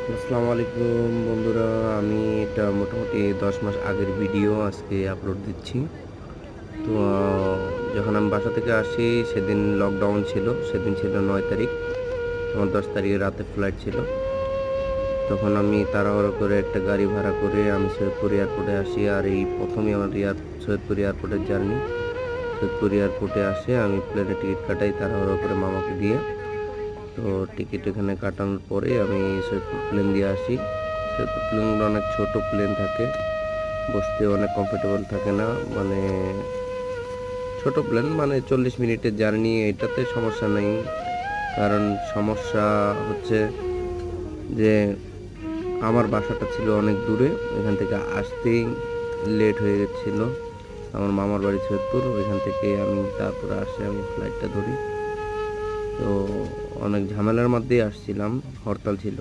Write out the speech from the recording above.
আসসালামু আলাইকুম বন্ধুরা। আমি এটা মোটামুটি 10 মাস আগের ভিডিও আজকে আপলোড দিচ্ছি। তো যখন আমি বাসা থেকে আসি সেদিন লকডাউন ছিল। সেদিন ছিল 9 তারিখ। আমার 10 তারিখে রাতে ফ্লাইট ছিল। তখন আমি তাড়াহুড়ো করে একটা গাড়ি ভাড়া করে আমি সৈয়দপুর এয়ারপোর্টে আসি। আর এই প্রথমই আমার সৈয়দপুর এয়ারপোর্টের জার্নি। সৈয়দপুর এয়ারপোর্টে আসে আমি প্লেনের টিকিট কাটাই তাড়াহুড়ো করে মামাকে দিয়ে। তো টিকিট এখানে কাটানোর পরে আমি সৈয়দপুর প্লেন দিয়ে আসি। সৈয়দপুর প্লেনগুলো অনেক ছোট প্লেন থাকে, বসতে অনেক কমফোর্টেবল থাকে না। মানে ছোট প্লেন, মানে 40 মিনিটের জার্নি, এটাতে সমস্যা নেই। কারণ সমস্যা হচ্ছে যে আমার বাসাটা ছিল অনেক দূরে, এখান থেকে আসতেই লেট হয়ে গেছিল। আমার মামার বাড়ি সৈয়দপুর, ওইখান থেকে আমি তারপরে আমি ফ্লাইটটা ধরি। তো অনেক ঝামেলার মধ্যেই আসছিলাম, হরতাল ছিল।